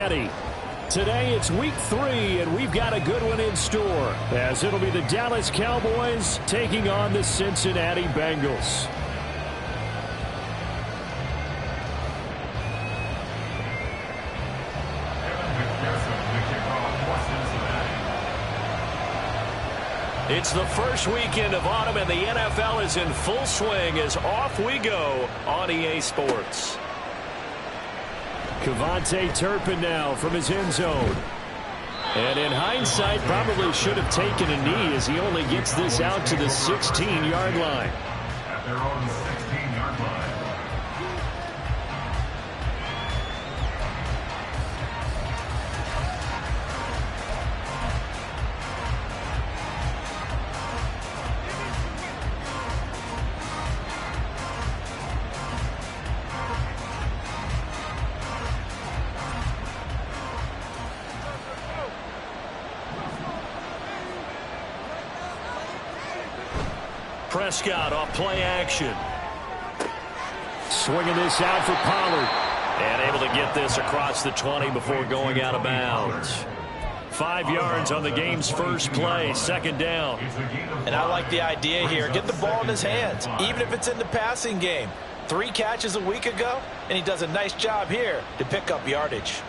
Today it's week 3, and we've got a good one in store, as it'll be the Dallas Cowboys taking on the Cincinnati Bengals. It's the first weekend of autumn, and the NFL is in full swing as off we go on EA Sports. Cavante Turpin now from his end zone. And in hindsight, probably should have taken a knee as he only gets this out to the 16-yard line. At their own 16-yard line. Prescott off play action. Swinging this out for Pollard. And able to get this across the 20 before going out of bounds. 5 yards on the game's first play, second down. And I like the idea here. Get the ball in his hands, even if it's in the passing game. 3 catches a week ago, and he does a nice job here to pick up yardage.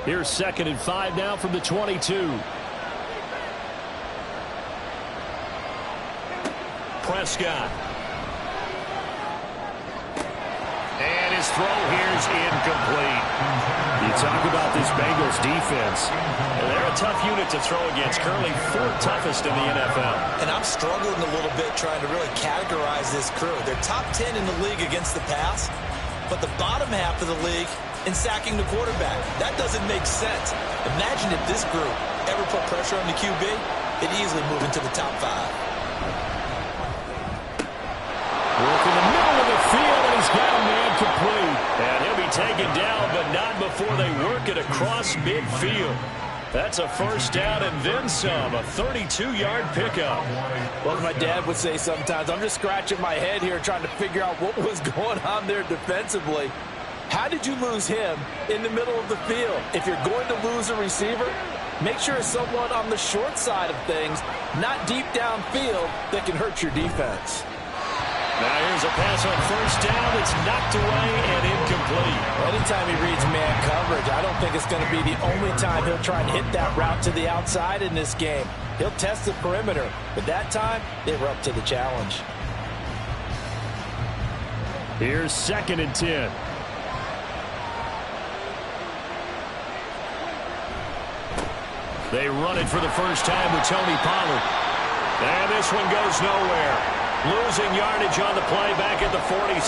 Here's 2nd and 5 now from the 22. Prescott. And his throw here's incomplete. You talk about this Bengals defense. They're a tough unit to throw against, currently 4th toughest in the NFL. And I'm struggling a little bit trying to really categorize this crew. They're top 10 in the league against the pass, but the bottom half of the league in sacking the quarterback. That doesn't make sense. Imagine if this group ever put pressure on the QB, they'd easily move into the top 5. Work in the middle of the field, and he's got a man complete. And he'll be taken down, but not before they work it across midfield. That's a first down and then some, a 32-yard pickup. Well, my dad would say sometimes, I'm just scratching my head here trying to figure out what was going on there defensively. How did you lose him in the middle of the field? If you're going to lose a receiver, make sure it's someone on the short side of things, not deep downfield, that can hurt your defense. Now here's a pass on first down. It's knocked away and incomplete. Anytime he reads man coverage, I don't think it's going to be the only time he'll try and hit that route to the outside in this game. He'll test the perimeter, but that time they were up to the challenge. Here's 2nd and 10. They run it for the first time with Tony Pollard. And this one goes nowhere. Losing yardage on the play back at the 46.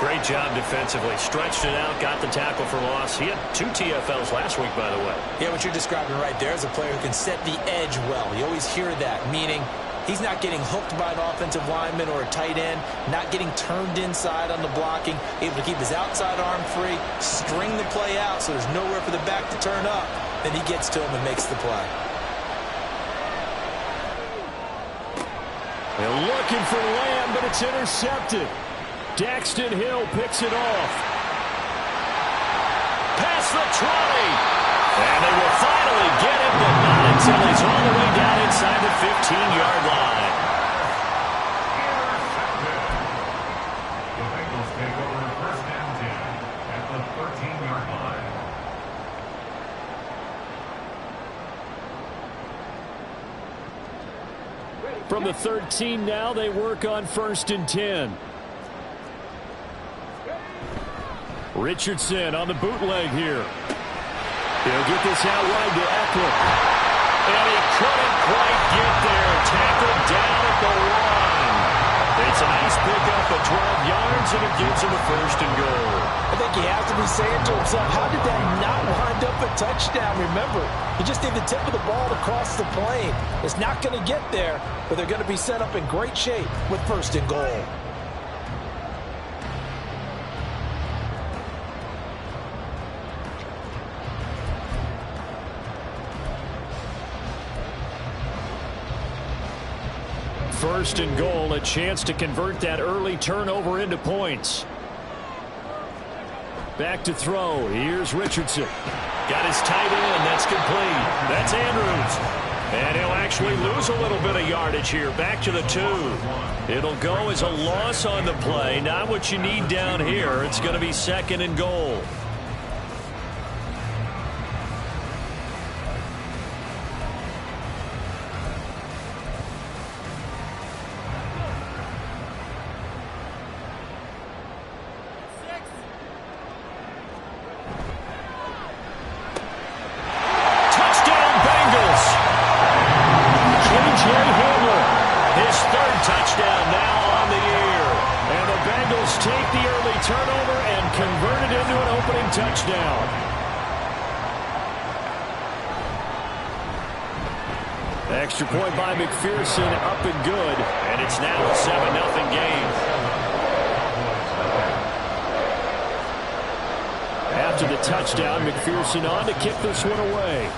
Great job defensively. Stretched it out, got the tackle for loss. He had 2 TFLs last week, by the way. Yeah, what you're describing right there is a player who can set the edge well. You always hear that, meaning he's not getting hooked by an offensive lineman or a tight end, not getting turned inside on the blocking, able to keep his outside arm free, string the play out so there's nowhere for the back to turn up. Then he gets to him and makes the play. They're looking for Lamb, but it's intercepted. Daxton Hill picks it off. Past the 20. And they will finally get him, but not until he's all the way down inside the 15-yard line. The Bengals take over 1st and 10 at the 13-yard line. From the 13 now, they work on 1st and 10. Richardson on the bootleg here. He'll get this out wide to Eckler. And he couldn't quite get there. Tackled down at the 1. It's a nice pickup of 12 yards, and it gives him a 1st and goal. I think he has to be saying to himself, how did that not wind up a touchdown? Remember, you just need the tip of the ball to cross the plane. It's not going to get there, but they're going to be set up in great shape with 1st and goal. First and goal, a chance to convert that early turnover into points. Back to throw. Here's Richardson. Got his tight end. That's complete. That's Andrews. And he'll actually lose a little bit of yardage here. Back to the 2. It'll go as a loss on the play. Not what you need down here. It's going to be 2nd and goal. Touchdown now on the year. And the Bengals take the early turnover and convert it into an opening touchdown. Extra point by McPherson, up and good. And it's now a 7-0 game. After the touchdown, McPherson on to kick this one away.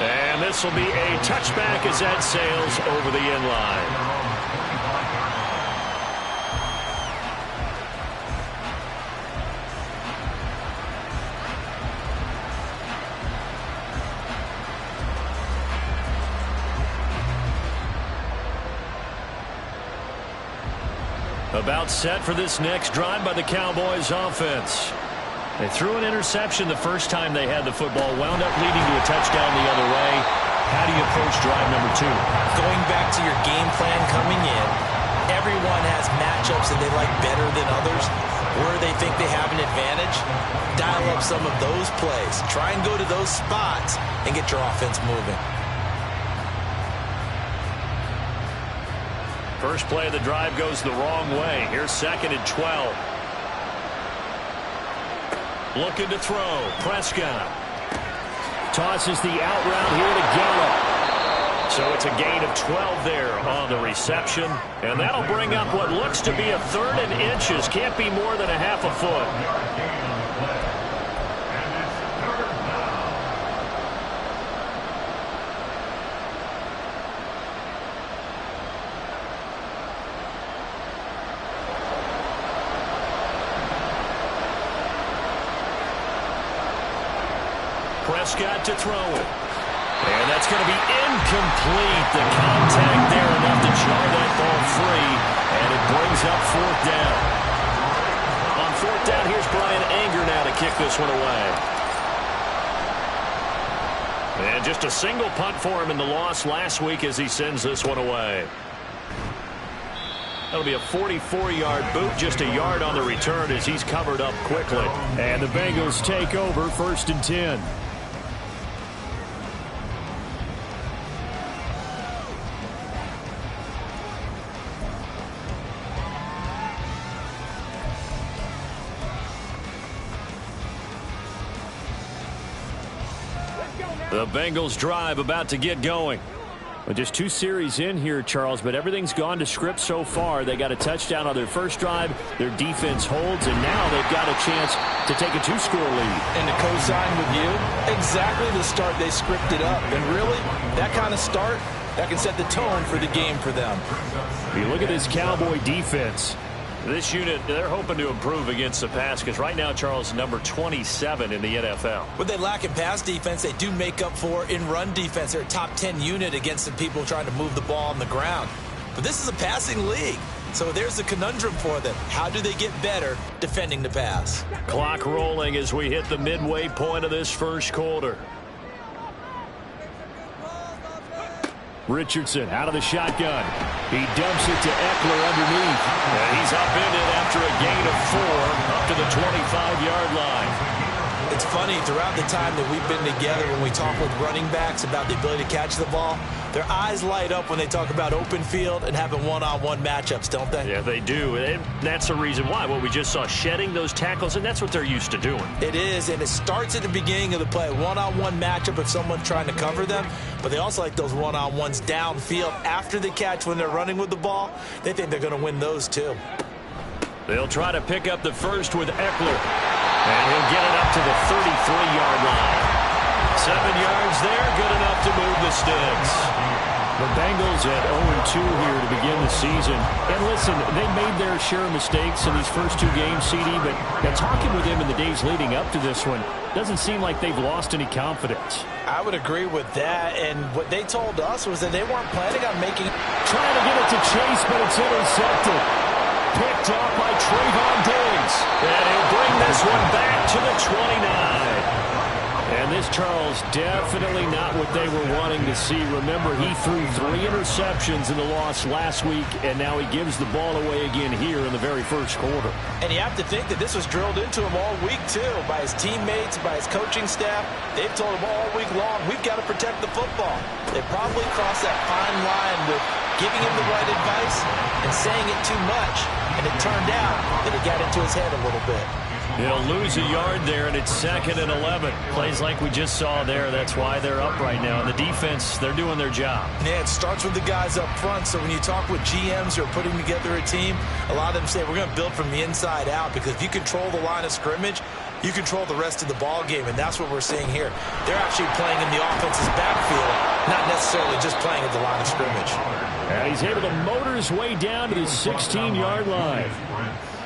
And this will be a touchback as that sails over the end line. About set for this next drive by the Cowboys offense. They threw an interception the first time they had the football, wound up leading to a touchdown the other way. How do you approach drive number 2? Going back to your game plan coming in, everyone has matchups that they like better than others. Where they think they have an advantage, dial up some of those plays. Try and go to those spots and get your offense moving. First play of the drive goes the wrong way. Here's 2nd and 12. Looking to throw. Prescott tosses the out route here to Gallup. So it's a gain of 12 there on the reception. And that'll bring up what looks to be a 3rd and inches. Can't be more than a half a foot. Prescott to throw it. And that's going to be incomplete. The contact there enough to jar that ball free. And it brings up 4th down. On 4th down, here's Brian Anger now to kick this one away. And just a single punt for him in the loss last week as he sends this one away. That'll be a 44-yard boot, just a yard on the return as he's covered up quickly. And the Bengals take over 1st and 10. The Bengals drive about to get going. Well, just 2 series in here, Charles, but everything's gone to script so far. They got a touchdown on their first drive. Their defense holds, and now they've got a chance to take a 2-score lead. And to co-sign with you, exactly the start they scripted up. And really, that kind of start, that can set the tone for the game for them. If you look at this Cowboy defense, this unit, they're hoping to improve against the pass because right now, Charles, number 27 in the NFL. What they lack in pass defense, they do make up for in run defense. They're a top 10 unit against the people trying to move the ball on the ground. But this is a passing league. So there's a conundrum for them. How do they get better defending the pass? Clock rolling as we hit the midway point of this first quarter. Richardson out of the shotgun. He dumps it to Eckler underneath. And he's upended after a gain of 4 up to the 25-yard line. It's funny, throughout the time that we've been together, when we talk with running backs about the ability to catch the ball, their eyes light up when they talk about open field and having one-on-one matchups, don't they? Yeah, they do. And that's the reason why. What we just saw, shedding those tackles, and that's what they're used to doing. It is, and it starts at the beginning of the play. One-on-one matchup if someone's trying to cover them, but they also like those one-on-ones downfield after the catch when they're running with the ball. They think they're going to win those, too. They'll try to pick up the first with Eckler. And he'll get it up to the 33-yard line. 7 yards there, good enough to move the sticks. The Bengals at 0-2 here to begin the season. And listen, they made their share of mistakes in these first two games, CD, but now talking with them in the days leading up to this one, doesn't seem like they've lost any confidence. I would agree with that, and what they told us was that they weren't planning on making... Trying to get it to Chase, but it's intercepted. Picked off by Trayvon Diggs. And he'll bring this one back to the 29. And this, Charles, definitely not what they were wanting to see. Remember, he threw 3 interceptions in the loss last week, and now he gives the ball away again here in the very first quarter. And you have to think that this was drilled into him all week, too, by his teammates, by his coaching staff. They've told him all week long, we've got to protect the football. They probably crossed that fine line with giving him the right advice and saying it too much. And it turned out that it got into his head a little bit. He'll lose a yard there, and it's 2nd and 11. Plays like we just saw there. That's why they're up right now. And the defense, they're doing their job. Yeah, it starts with the guys up front. So when you talk with GMs who are putting together a team, a lot of them say we're going to build from the inside out, because if you control the line of scrimmage, you control the rest of the ball game, and that's what we're seeing here. They're actually playing in the offense's backfield, not necessarily just playing at the line of scrimmage. And he's able to motor his way down to the 16-yard line.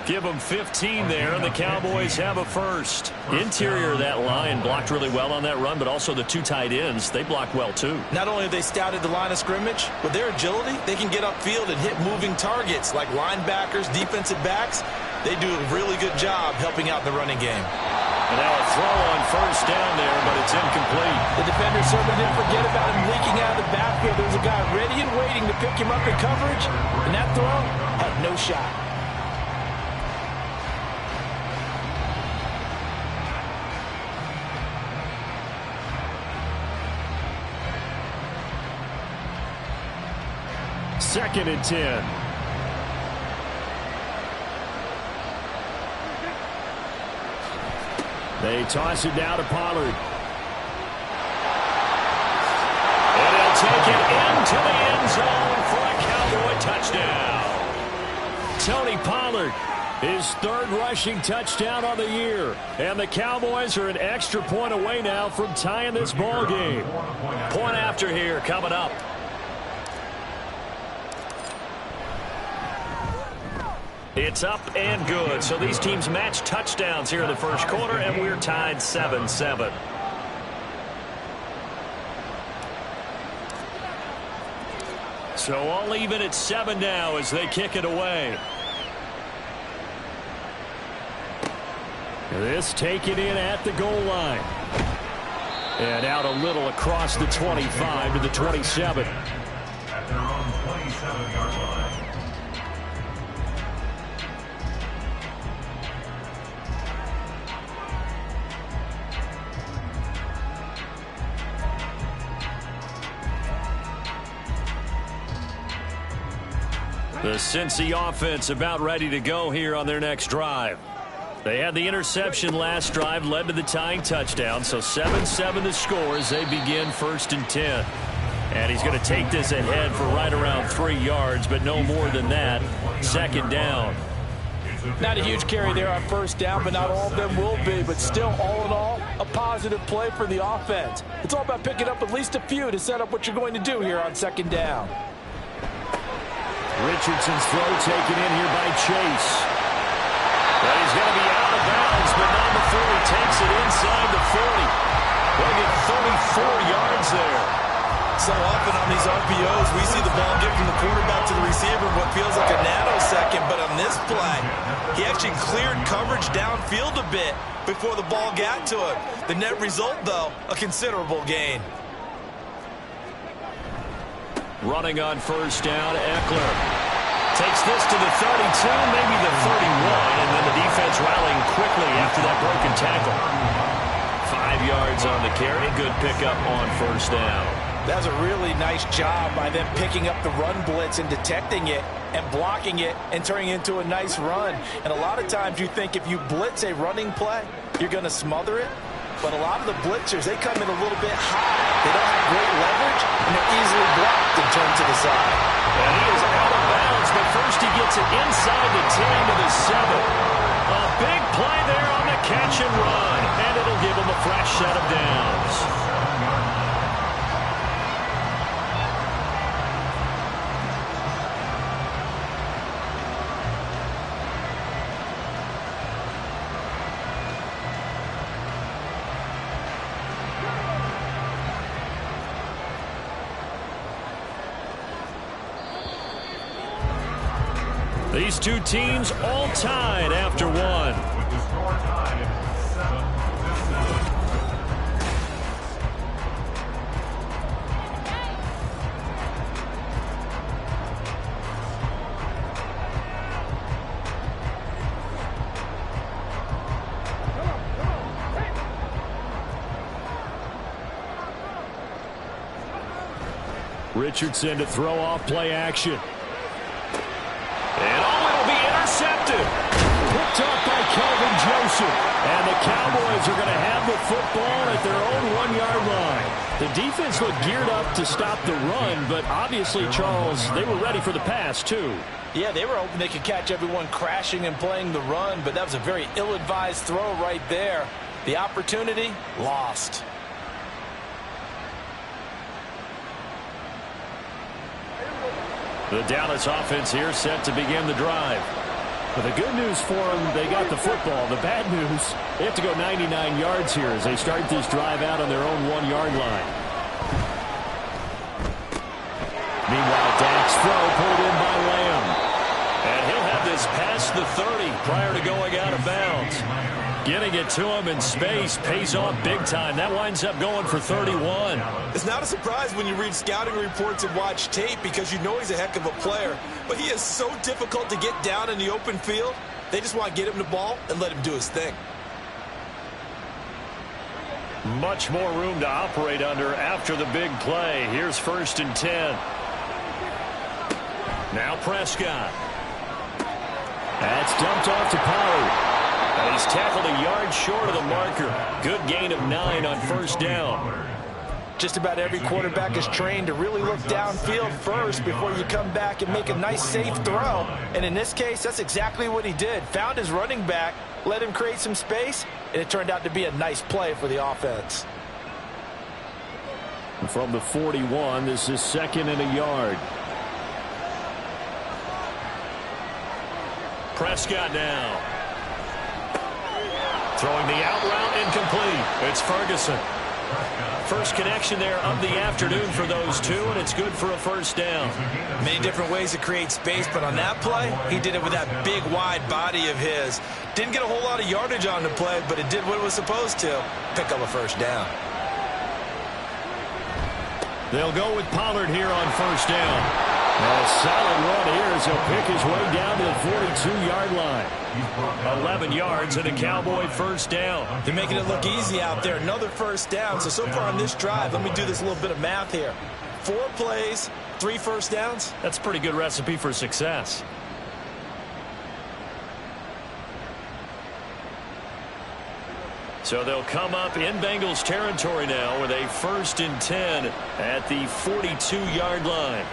Give them 15 there, and the Cowboys have a first. Interior of that line blocked really well on that run, but also the 2 tight ends, they blocked well too. Not only have they scouted the line of scrimmage, with their agility, they can get upfield and hit moving targets like linebackers, defensive backs. They do a really good job helping out in the running game. And now a throw on first down there, but it's incomplete. The defender certainly didn't forget about him leaking out of the backfield. There was a guy ready and waiting to pick him up in coverage, and that throw had no shot. Second and 10. They toss it down to Pollard. And he'll take it into the end zone for a Cowboy touchdown. Tony Pollard, his 3rd rushing touchdown on the year. And the Cowboys are an extra point away now from tying this ball game. Point after here coming up. It's up and good. So these teams match touchdowns here in the first quarter, and we're tied 7-7. So all even at 7 now as they kick it away. This taken in at the goal line. And out a little across the 25 to the 27. At their own 27-yard line. The Cincy offense about ready to go here on their next drive. They had the interception last drive, led to the tying touchdown. So 7-7 the score as they begin 1st and 10. And he's going to take this ahead for right around 3 yards, but no more than that. 2nd down. Not a huge carry there on first down, but not all of them will be. But still, all in all, a positive play for the offense. It's all about picking up at least a few to set up what you're going to do here on 2nd down. Richardson's throw taken in here by Chase. But he's going to be out of bounds, but not before he takes it inside the 40. They'll get 34 yards there. So often on these RPOs, we see the ball get from the quarterback to the receiver in what feels like a nanosecond. But on this play, he actually cleared coverage downfield a bit before the ball got to him. The net result, though, a considerable gain. Running on first down, Eckler takes this to the 32, maybe the 31, and then the defense rallying quickly after that broken tackle. 5 yards on the carry, good pickup on first down. That was a really nice job by them picking up the run blitz and detecting it and blocking it and turning it into a nice run. And a lot of times you think if you blitz a running play, you're going to smother it. But a lot of the blitzers, they come in a little bit high. They don't have great leverage, and they're easily blocked and turned to the side. And he is out of bounds, but first he gets it inside the 10 to the 7. A big play there on the catch and run, and it'll give him a fresh set of downs. These two teams all tied after one. With the score tied 7-7. Richardson to throw off play action. And it'll be intercepted. Picked up by Kelvin Joseph. And the Cowboys are going to have the football at their own 1-yard line. The defense looked geared up to stop the run, but obviously, Charles, they were ready for the pass, too. Yeah, they were hoping they could catch everyone crashing and playing the run, but that was a very ill-advised throw right there. The opportunity, lost. The Dallas offense here set to begin the drive. But the good news for them, they got the football. The bad news, they have to go 99 yards here as they start this drive out on their own 1-yard line. Meanwhile, Dak's throw pulled in by Lamb. And he'll have this past the 30 prior to going out of bounds. Getting it to him in space pays off big time. That winds up going for 31. It's not a surprise when you read scouting reports and watch tape because you know he's a heck of a player. But he is so difficult to get down in the open field. They just want to get him the ball and let him do his thing. Much more room to operate under after the big play. Here's 1st and 10. Now Prescott. That's dumped off to Pollard. And he's tackled a yard short of the marker. Good gain of 9 on 1st down. Just about every quarterback is trained to really look downfield first before you come back and make a nice, safe throw. And in this case, that's exactly what he did. Found his running back, let him create some space, and it turned out to be a nice play for the offense. From the 41, this is 2nd and a yard. Prescott now. Throwing the out route incomplete. It's Ferguson. First connection there of the afternoon for those two, and it's good for a 1st down. Many different ways to create space, but on that play, he did it with that big, wide body of his. Didn't get a whole lot of yardage on the play, but it did what it was supposed to. Pick up a 1st down. They'll go with Pollard here on 1st down. A solid run here as he'll pick his way down to the 42-yard line. 11 yards and a Cowboy 1st down. They're making it look easy out there. Another 1st down. So far on this drive, let me do this little bit of math here. 4 plays, 3 1st downs. That's a pretty good recipe for success. So they'll come up in Bengals territory now with a 1st and 10 at the 42-yard line.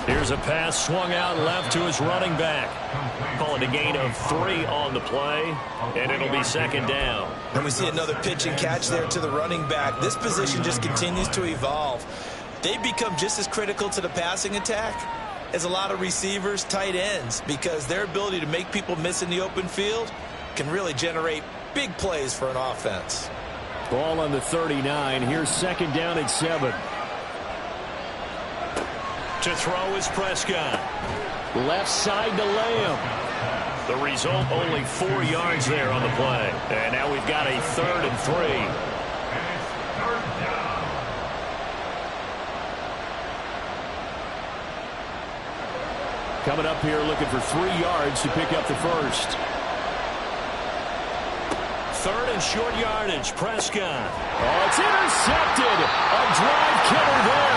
Here's a pass swung out left to his running back. Call it a gain of 3 on the play, and it'll be 2nd down. And we see another pitch and catch there to the running back. This position just continues to evolve. They become just as critical to the passing attack as a lot of receivers, tight ends, because their ability to make people miss in the open field can really generate big plays for an offense. Ball on the 39. Here's 2nd down and 7. To throw is Prescott. Left side to Lamb. The result, only 4 yards there on the play. And now we've got a 3rd and 3. Coming up here looking for 3 yards to pick up the 1st. 3rd and short yardage. Prescott. Oh, it's intercepted. A drive killer there.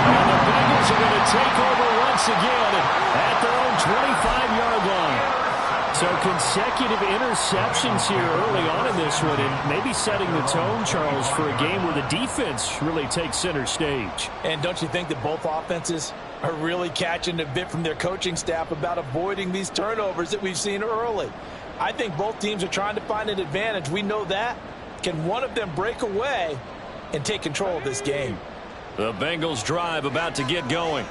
And the Bengals are going to take over once again at their own 25-yard line. So consecutive interceptions here early on in this one, and maybe setting the tone, Charles, for a game where the defense really takes center stage. And don't you think that both offenses are really catching a bit from their coaching staff about avoiding these turnovers that we've seen early? I think both teams are trying to find an advantage. We know that. Can one of them break away and take control of this game? The Bengals drive about to get going.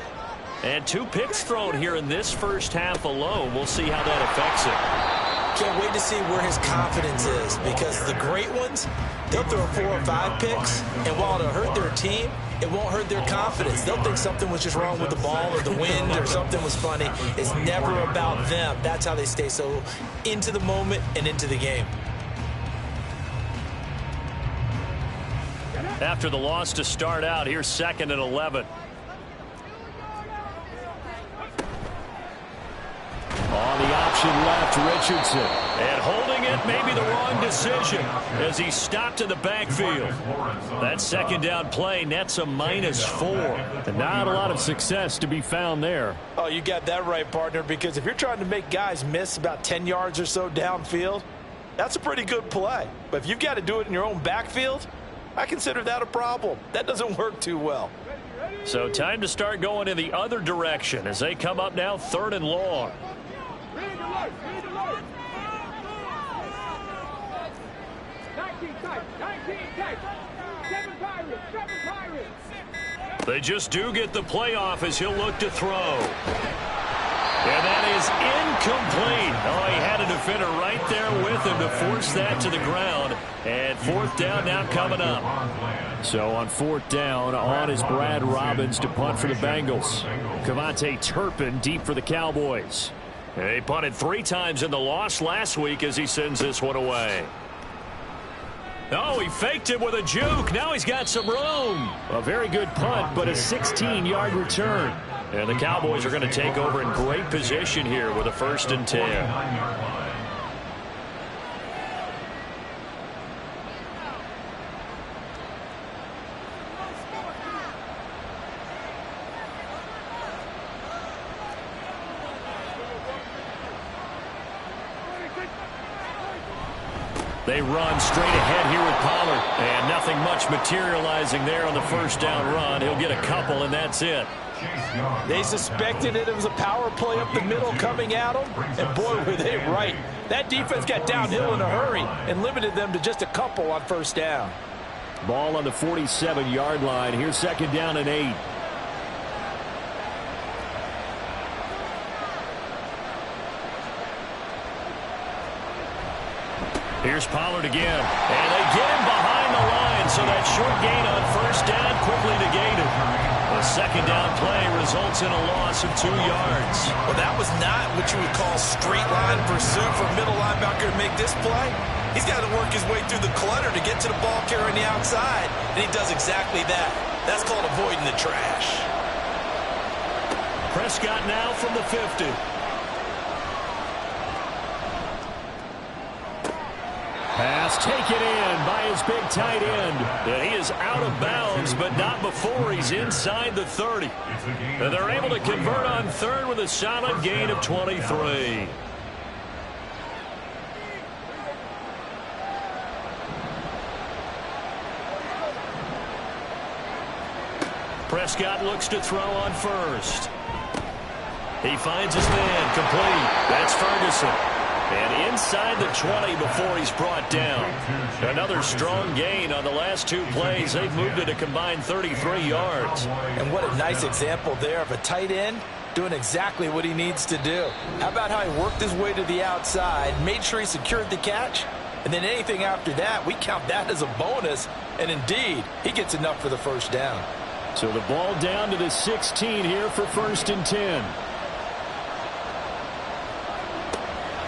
And 2 picks thrown here in this 1st half alone. We'll see how that affects it. Can't wait to see where his confidence is, because the great ones, they'll throw 4 or 5 picks, and while it'll hurt their team, it won't hurt their confidence. They'll think something was just wrong with the ball or the wind or something was funny. It's never about them. That's how they stay so into the moment and into the game. After the loss to start out, here's 2nd and 11. On the option left, Richardson. And holding it may be the wrong decision as he stopped in the backfield. That 2nd down play nets a -4. And not a lot of success to be found there. Oh, you got that right, partner, because if you're trying to make guys miss about 10 yards or so downfield, that's a pretty good play. But if you've got to do it in your own backfield, I consider that a problem. That doesn't work too well. So time to start going in the other direction as they come up now 3rd and long. They just do get the playoff as he'll look to throw. And that is incomplete. Oh, he had a defender right there with him to force that to the ground. And 4th down now coming up. So on 4th down, on is Brad Robbins to punt for the Bengals. Kavontae Turpin deep for the Cowboys. He punted 3 times in the loss last week as he sends this one away. Oh, he faked it with a juke. Now he's got some room. A very good punt, but a 16-yard return. And the Cowboys are going to take over in great position here with a 1st and 10. They run straight ahead here with Pollard. And nothing much materializing there on the 1st down run. He'll get a couple, and that's it. They suspected it was a power play up the middle coming at them, and boy, were they right. That defense got downhill in a hurry and limited them to just a couple on 1st down. Ball on the 47-yard line. Here's 2nd down and 8. Here's Pollard again. And they get him behind the line, so that short gain on 1st down quickly negated. The 2nd down play results in a loss of 2 yards. Well, that was not what you would call straight line pursuit for a middle linebacker to make this play. He's got to work his way through the clutter to get to the ball carrier on the outside, and he does exactly that. That's called avoiding the trash. Prescott now from the 50. Pass taken in by his big tight end. And he is out of bounds, but not before he's inside the 30. And they're able to convert on 3rd with a solid gain of 23. Prescott looks to throw on 1st. He finds his man complete. That's Ferguson. And inside the 20 before he's brought down. Another strong gain on the last 2 plays. They've moved it a combined 33 yards. And what a nice example there of a tight end doing exactly what he needs to do. How about how he worked his way to the outside, made sure he secured the catch, and then anything after that, we count that as a bonus. And indeed, he gets enough for the 1st down. So the ball down to the 16 here for 1st and 10.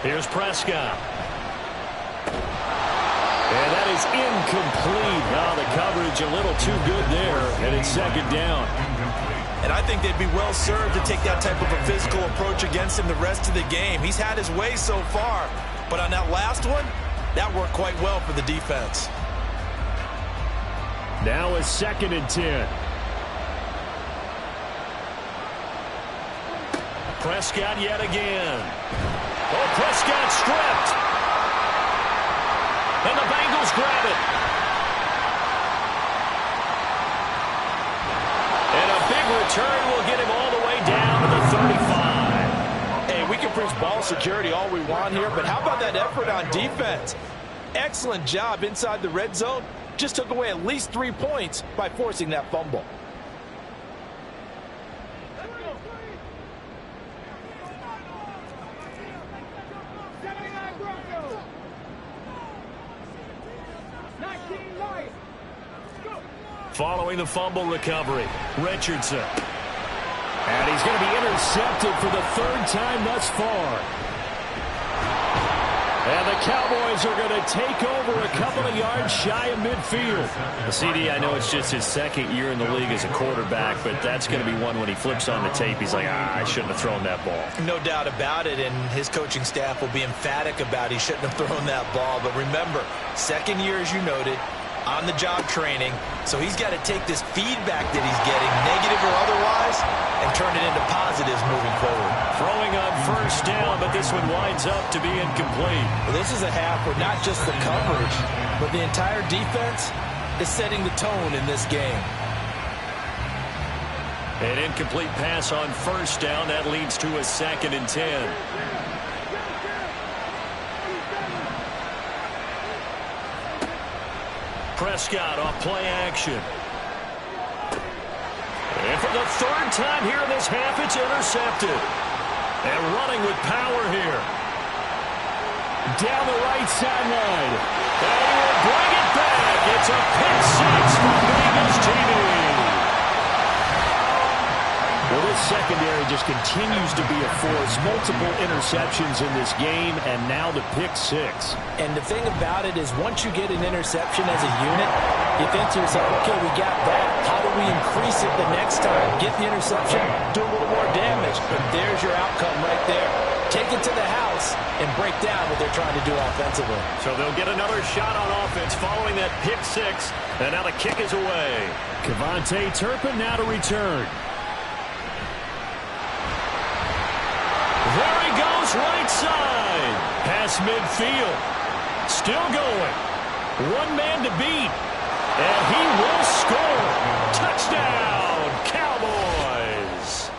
Here's Prescott. And that is incomplete. Now the coverage a little too good there, and it's 2nd down. And I think they'd be well served to take that type of a physical approach against him the rest of the game. He's had his way so far, but on that last one, that worked quite well for the defense. Now a 2nd and 10. Prescott yet again. Oh, Prescott stripped. And the Bengals grab it. And a big return will get him all the way down to the 35. Hey, we can preach ball security all we want here, but how about that effort on defense? Excellent job inside the red zone. Just took away at least 3 points by forcing that fumble. Following the fumble recovery, Richardson. And he's going to be intercepted for the third time thus far. And the Cowboys are going to take over a couple of yards shy of midfield. The CD, I know it's just his second year in the league as a quarterback, but that's going to be one when he flips on the tape. He's like, I shouldn't have thrown that ball. No doubt about it, and his coaching staff will be emphatic about he shouldn't have thrown that ball. But remember, second year, as you noted, on-the-job training, so he's got to take this feedback that he's getting, negative or otherwise, and turn it into positives moving forward. Throwing on first down, but this one winds up to be incomplete. Well, this is a half where not just the coverage, but the entire defense is setting the tone in this game. An incomplete pass on first down. That leads to a 2nd and 10. Prescott off play action. And for the third time here in this half, it's intercepted. And running with power here. Down the right sideline. And he will bring it back. It's a pick six for Bengals TV. Well, this secondary just continues to be a force. Multiple interceptions in this game, and now the pick six. And the thing about it is once you get an interception as a unit, you think to yourself, okay, we got that. How do we increase it the next time? Get the interception, do a little more damage. But there's your outcome right there. Take it to the house and break down what they're trying to do offensively. So they'll get another shot on offense following that pick six. And now the kick is away. Kevontae Turpin now to return. There he goes, right side. Past midfield. Still going. One man to beat. And he will score. Touchdown, Cowboys.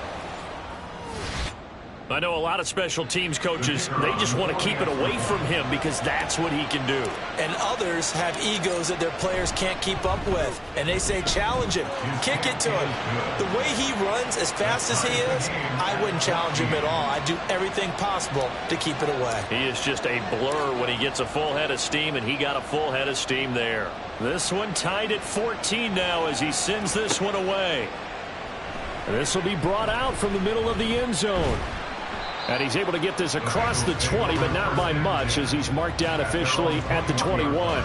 I know a lot of special teams coaches, they just want to keep it away from him because that's what he can do. And others have egos that their players can't keep up with. And they say, challenge him. Kick it to him. The way he runs as fast as he is, I wouldn't challenge him at all. I'd do everything possible to keep it away. He is just a blur when he gets a full head of steam, and he got a full head of steam there. This one tied at 14 now as he sends this one away. This will be brought out from the middle of the end zone. And he's able to get this across the 20, but not by much as he's marked down officially at the 21.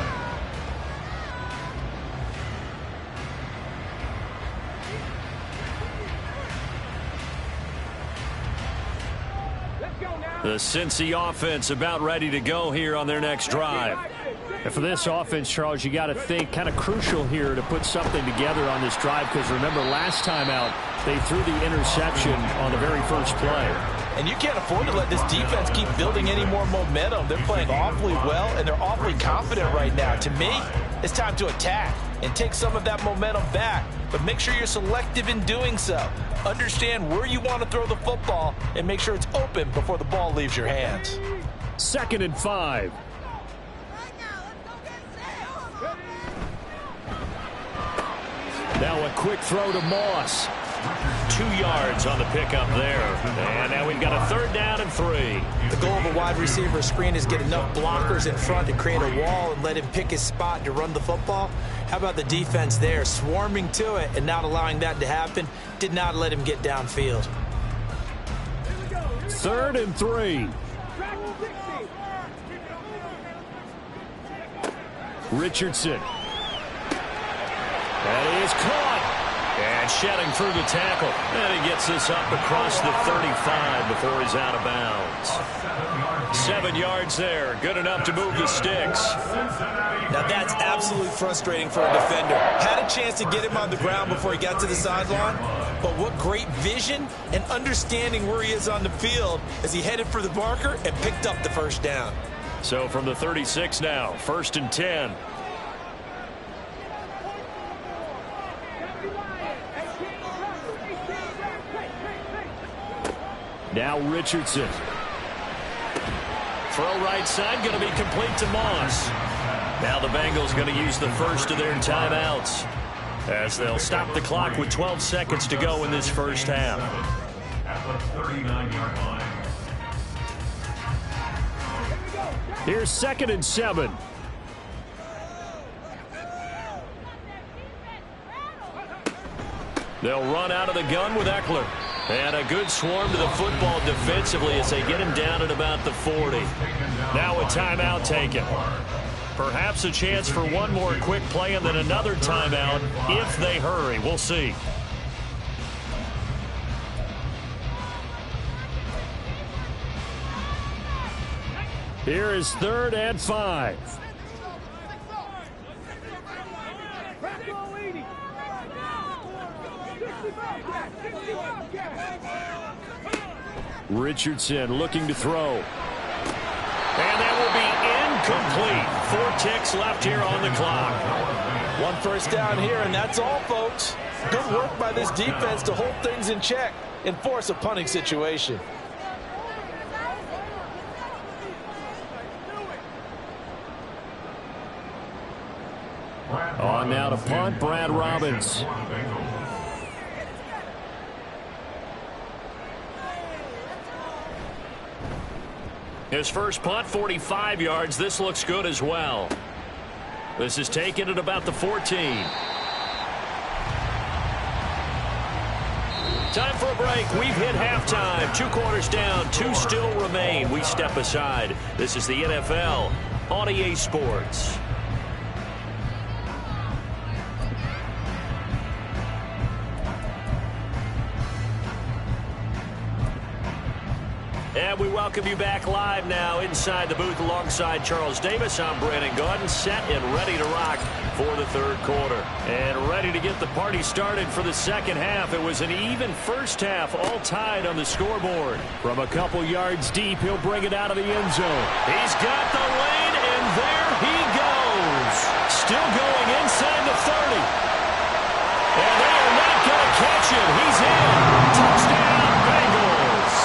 The Cincy offense about ready to go here on their next drive. And for this offense, Charles, you got to think kind of crucial here to put something together on this drive because remember last time out, they threw the interception on the very first play. And you can't afford to let this defense keep building any more momentum. They're playing awfully well, and they're awfully confident right now. To me, it's time to attack and take some of that momentum back. But make sure you're selective in doing so. Understand where you want to throw the football and make sure it's open before the ball leaves your hands. 2nd and 5. Now a quick throw to Moss. 2 yards on the pickup there. And now we've got a 3rd down and 3. The goal of a wide receiver screen is get enough blockers in front to create a wall and let him pick his spot to run the football. How about the defense there, swarming to it and not allowing that to happen? Did not let him get downfield. 3rd and 3. Richardson. And he is caught. And shedding through the tackle. And he gets this up across the 35 before he's out of bounds. 7 yards there. Good enough to move the sticks. Now that's absolutely frustrating for a defender. Had a chance to get him on the ground before he got to the sideline. But what great vision and understanding where he is on the field as he headed for the marker and picked up the first down. So from the 36 now, 1st and 10. Now Richardson. Throw right side, going to be complete to Moss. Now the Bengals going to use the first of their timeouts as they'll stop the clock with 12 seconds to go in this first half. At the 39-yard line. Here's 2nd and 7. They'll run out of the gun with Eckler. And a good swarm to the football defensively as they get him down at about the 40. Now a timeout taken. Perhaps a chance for one more quick play and then another timeout if they hurry. We'll see. Here is 3rd and 5. Richardson looking to throw. And that will be incomplete. 4 ticks left here on the clock. 1 first down here, and that's all, folks. Good work by this defense to hold things in check and force a punting situation. On now to punt, Brad Robbins. His first punt, 45 yards. This looks good as well. This is taken at about the 14. Time for a break. We've hit halftime. 2 quarters down, 2 still remain. We step aside. This is the NFL on EA Sports. And we welcome you back live now inside the booth alongside Charles Davis. I'm Brandon Gaudin, set and ready to rock for the 3rd quarter. And ready to get the party started for the 2nd half. It was an even first half, all tied on the scoreboard. From a couple yards deep, he'll bring it out of the end zone. He's got the lane, and there he goes. Still going inside the 30. And they are not going to catch him. He's in. Touchdown, Bengals.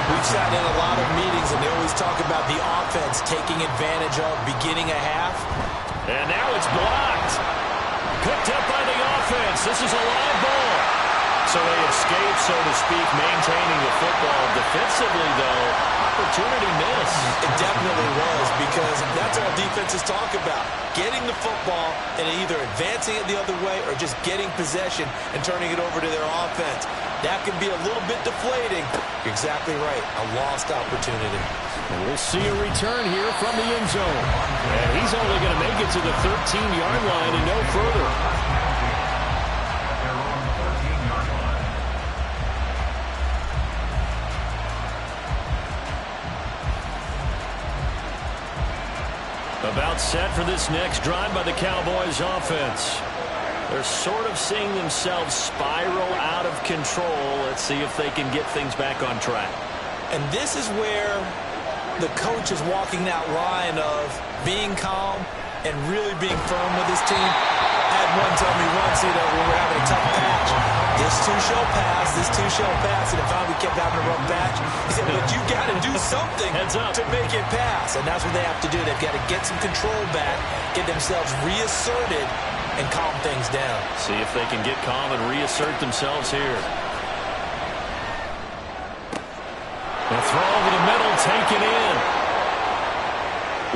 We've sat in a lot of meetings, and they always talk about the offense taking advantage of beginning a half. And now it's blocked. Picked up by the offense. This is a live ball. So they escape, so to speak, maintaining the football. Defensively, though, opportunity missed. It definitely was, because that's all defenses talk about. Getting the football and either advancing it the other way or just getting possession and turning it over to their offense. That can be a little bit deflating. You're exactly right. A lost opportunity. And we'll see a return here from the end zone. And he's only going to make it to the 13-yard line and no further. About set for this next drive by the Cowboys offense. They're sort of seeing themselves spiral out of control. Let's see if they can get things back on track. And this is where the coach is walking that line of being calm and really being firm with his team. I had one tell me once, when we were having a tough patch, this too shall pass, this too shall pass, and if we kept having a rough patch, he said, but you got to do something to make it pass, and that's what they have to do. They've got to get some control back, get themselves reasserted, and calm things down. See if they can get calm and reassert themselves here. The throw over the middle, taken in.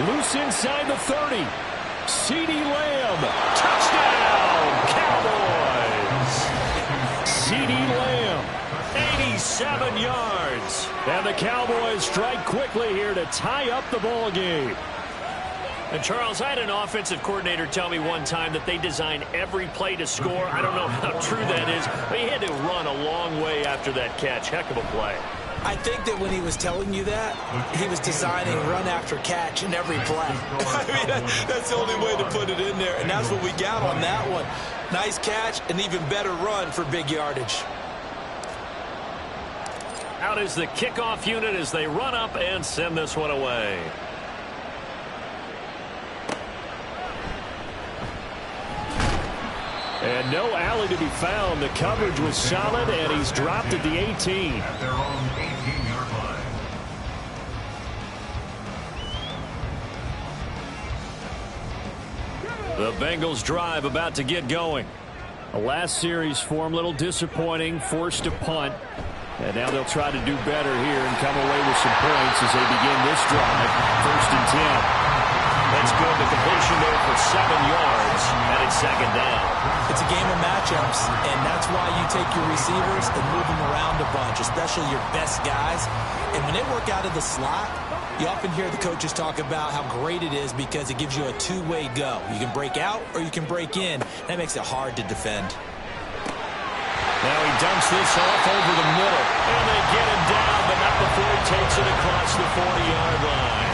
Loose inside the 30. CeeDee Lamb, touchdown, Cowboys. CeeDee Lamb, 87 yards. And the Cowboys strike quickly here to tie up the ball game. And, Charles, I had an offensive coordinator tell me one time that they design every play to score. I don't know how true that is, but he had to run a long way after that catch. Heck of a play. I think that when he was telling you that, he was designing run after catch in every play. I mean, that's the only way to put it in there, and that's what we got on that one. Nice catch, an even better run for big yardage. Out is the kickoff unit as they run up and send this one away. And no alley to be found. The coverage was solid, and he's dropped at the 18. At their own 18-yard line. The Bengals drive about to get going. The last series form, a little disappointing, forced to punt. And now they'll try to do better here and come away with some points as they begin this drive. 1st and 10. That's good. The completion there for 7 yards, and it's 2nd down. It's a game of matchups, and that's why you take your receivers and move them around a bunch, especially your best guys. And when they work out of the slot, you often hear the coaches talk about how great it is because it gives you a two-way go. You can break out or you can break in. That makes it hard to defend. Now he dumps this off over the middle, and they get him down, but not before he takes it across the 40-yard line.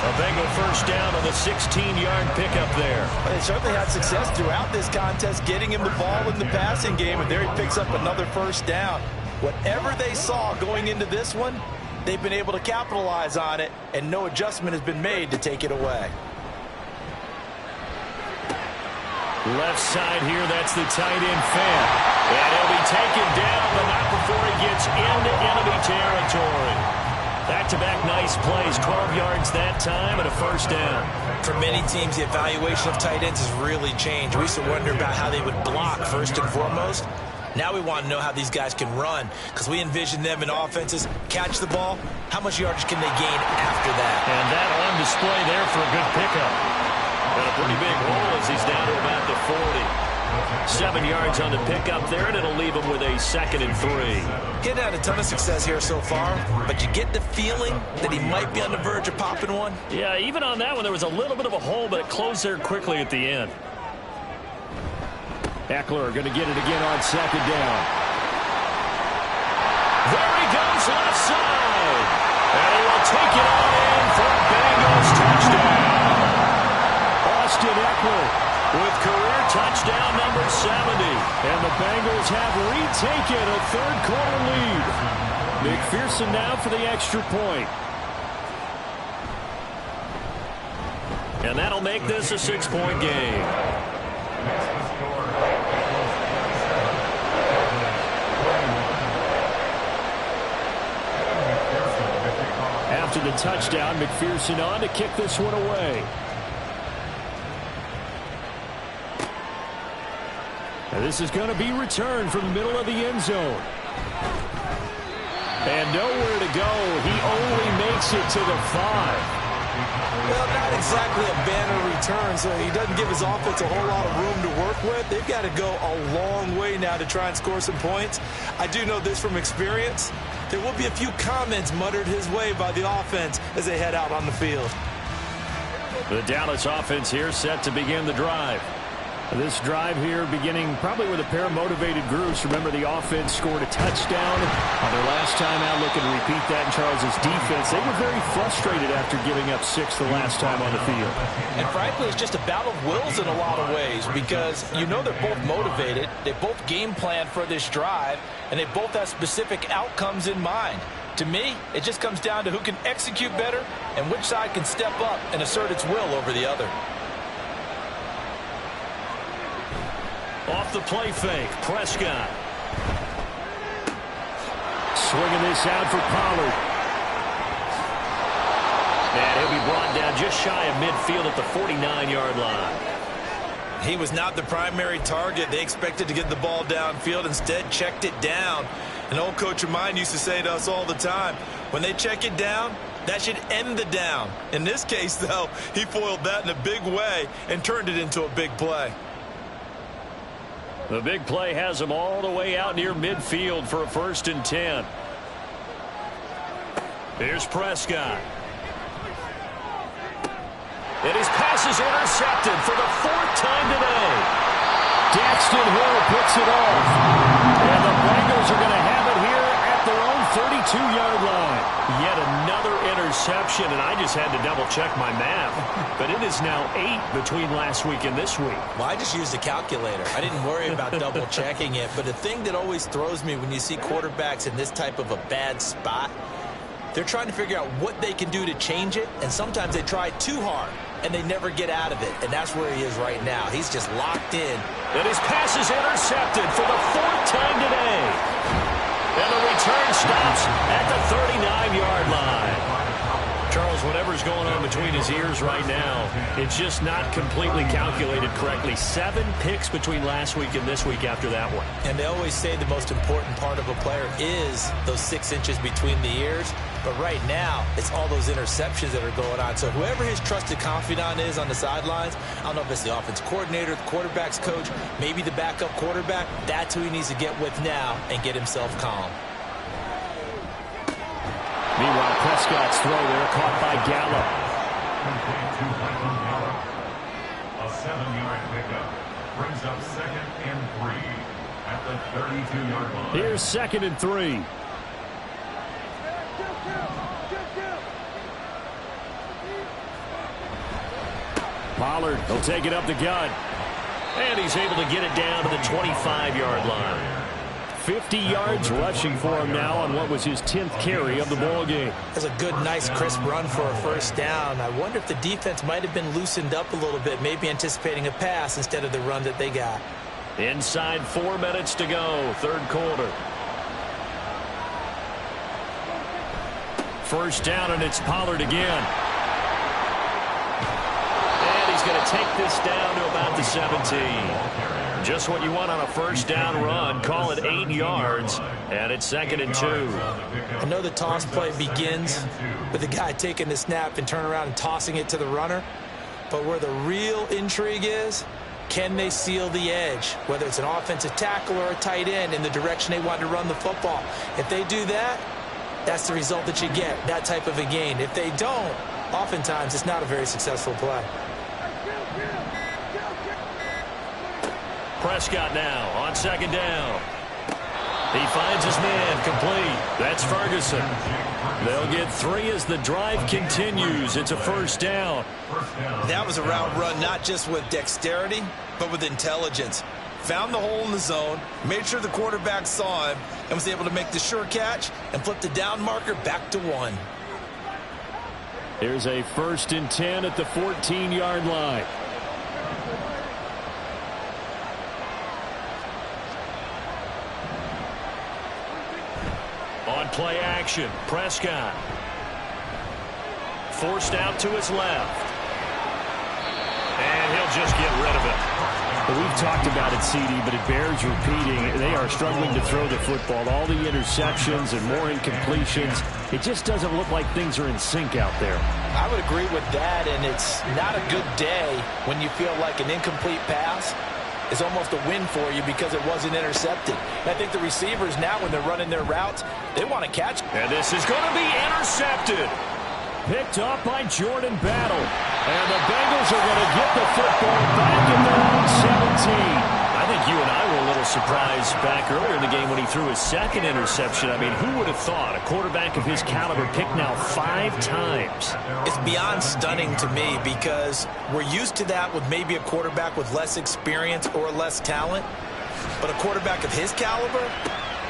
A Bengal first down on the 16-yard pickup there. They certainly had success throughout this contest getting him the ball in the passing game, and there he picks up another first down. Whatever they saw going into this one, they've been able to capitalize on it, and no adjustment has been made to take it away. Left side here, that's the tight end Fan. And he'll be taken down, but not before he gets into enemy territory. Back-to-back nice plays, 12 yards that time and a first down. For many teams, the evaluation of tight ends has really changed. We used to wonder about how they would block first and foremost. Now we want to know how these guys can run because we envision them in offenses, catch the ball, how much yardage can they gain after that? And that on display there for a good pickup. And a pretty big hole as he's down to about the 40. 7 yards on the pickup there, and it'll leave him with a 2nd and 3. He's had a ton of success here so far, but you get the feeling that he might be on the verge of popping one. Yeah, even on that one, there was a little bit of a hole, but it closed there quickly at the end. Eckler going to get it again on 2nd down. There he goes left side. And he will take it on in for a Bengals touchdown. Austin Eckler with career touchdown number 70. And the Bengals have retaken a third-quarter lead. McPherson now for the extra point. And that'll make this a 6-point game. After the touchdown, McPherson on to kick this one away. And this is going to be returned from the middle of the end zone. And nowhere to go. He only makes it to the 5. Well, not exactly a banner return, so he doesn't give his offense a whole lot of room to work with. They've got to go a long way now to try and score some points. I do know this from experience. There will be a few comments muttered his way by the offense as they head out on the field. The Dallas offense here set to begin the drive. This drive here beginning probably with a pair of motivated groups. Remember, the offense scored a touchdown on their last time out. Looking to repeat that in Charles's defense. They were very frustrated after giving up 6 the last time on the field. And frankly, it's just a battle of wills in a lot of ways because you know they're both motivated. They both game plan for this drive, and they both have specific outcomes in mind. To me, it just comes down to who can execute better and which side can step up and assert its will over the other. Off the play fake, Prescott. Swinging this out for Pollard. And he'll be brought down just shy of midfield at the 49-yard line. He was not the primary target. They expected to get the ball downfield. Instead, checked it down. An old coach of mine used to say to us all the time, when they check it down, that should end the down. In this case, though, he foiled that in a big way and turned it into a big play. The big play has him all the way out near midfield for a 1st and 10. Here's Prescott. And his pass is intercepted for the 4th time today. Daxton Hill picks it off. And the Bengals are going to have it here at their own 32-yard line. Yet another interception, and I just had to double-check my math. But it is now 8 between last week and this week. Well, I just used a calculator. I didn't worry about double-checking it. But the thing that always throws me when you see quarterbacks in this type of a bad spot, they're trying to figure out what they can do to change it, and sometimes they try too hard, and they never get out of it. And that's where he is right now. He's just locked in. And his pass is intercepted for the 4th time today. And the return stops at the 39-yard line. Charles, whatever's going on between his ears right now, it's just not completely calculated correctly. 7 picks between last week and this week after that one. And they always say the most important part of a player is those 6 inches between the ears. But right now, it's all those interceptions that are going on. So whoever his trusted confidant is on the sidelines, I don't know if it's the offense coordinator, the quarterback's coach, maybe the backup quarterback, that's who he needs to get with now and get himself calm. Meanwhile, Prescott's throw there caught by Gallup. A 7-yard pickup brings up 2nd and 3 at the 32-yard line. Here's 2nd and 3. Pollard will take it up the gut. And he's able to get it down to the 25-yard line. 50 yards rushing for him now on what was his 10th carry of the ball game. That's a good, nice, crisp run for a first down. I wonder if the defense might have been loosened up a little bit, maybe anticipating a pass instead of the run that they got. Inside 4 minutes to go, 3rd quarter. First down, and it's Pollard again. And he's going to take this down to about the 17. Just what you want on a first down run. Call it 8 yards, and it's 2nd and 2. I know the toss play begins with the guy taking the snap and turning around and tossing it to the runner. But where the real intrigue is, can they seal the edge, whether it's an offensive tackle or a tight end, in the direction they want to run the football? If they do that, that's the result that you get, that type of a gain. If they don't, oftentimes it's not a very successful play. Prescott now on 2nd down. He finds his man complete. That's Ferguson. They'll get 3 as the drive continues. It's a first down. That was a route run not just with dexterity, but with intelligence. Found the hole in the zone, made sure the quarterback saw him, and was able to make the sure catch and flip the down marker back to 1. Here's a 1st and 10 at the 14-yard line. On play action, Prescott. Forced out to his left. And he'll just get rid of it. Well, we've talked about it, CD, but it bears repeating. They are struggling to throw the football. All the interceptions and more incompletions. It just doesn't look like things are in sync out there. I would agree with that, and it's not a good day when you feel like an incomplete pass is almost a win for you because it wasn't intercepted. And I think the receivers now, when they're running their routes, they want to catch. And this is going to be intercepted. Picked up by Jordan Battle. And the Bengals are going to get the football back in their own 17. I think you and I were a little surprised back earlier in the game when he threw his 2nd interception. I mean, who would have thought a quarterback of his caliber picked now 5 times? It's beyond stunning to me because we're used to that with maybe a quarterback with less experience or less talent. But a quarterback of his caliber,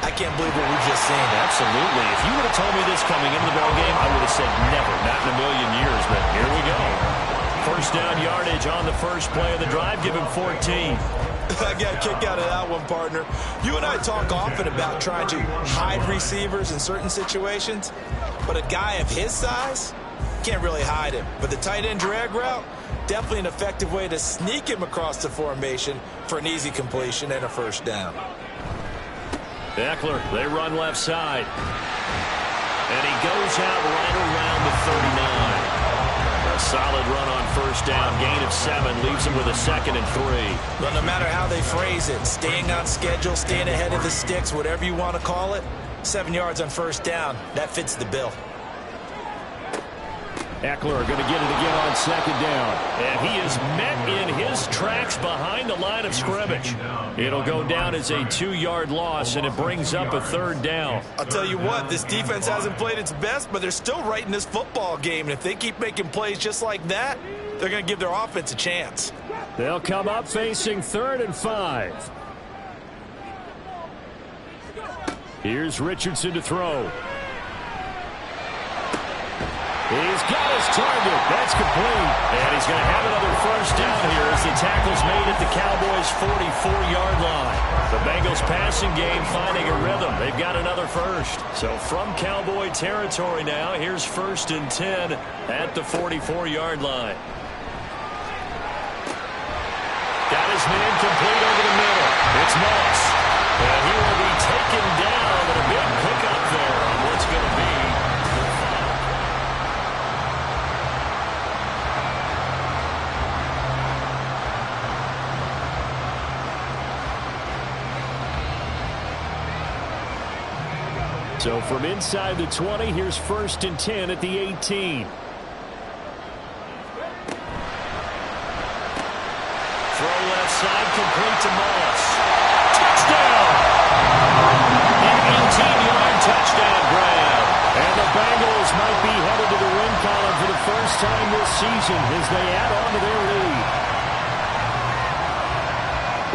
I can't believe what we've just seen. Absolutely. If you would have told me this coming into the ballgame, I would have said never, not in a million years. But here we go. First down yardage on the first play of the drive. Give him 14. I got a kick out of that one, partner. You and I talk often about trying to hide receivers in certain situations, but a guy of his size can't really hide him. But the tight end drag route, definitely an effective way to sneak him across the formation for an easy completion and a first down. Eckler, they run left side. And he goes out right around the 39. A solid run on first down. Gain of 7 leaves him with a 2nd and 3. Well, no matter how they phrase it, staying on schedule, staying ahead of the sticks, whatever you want to call it, 7 yards on first down, that fits the bill. Eckler going to get it again on 2nd down. And he is met in his tracks behind the line of scrimmage. It'll go down as a 2-yard loss, and it brings up a 3rd down. I'll tell you what, this defense hasn't played its best, but they're still right in this football game. And if they keep making plays just like that, they're going to give their offense a chance. They'll come up facing 3rd and 5. Here's Richardson to throw. He's got his target. That's complete. And he's going to have another first down here as the tackle's made at the Cowboys' 44-yard line. The Bengals passing game finding a rhythm. They've got another first. So from Cowboy territory now, here's 1st and 10 at the 44-yard line. Got his man complete over the middle. It's Moss. And he will be taken down with a big pickup there on what's going to be. So from inside the 20, here's 1st and 10 at the 18. Side complete to Moss. Touchdown! An 18-yard touchdown grab. And the Bengals might be headed to the win column for the first time this season as they add on to their lead.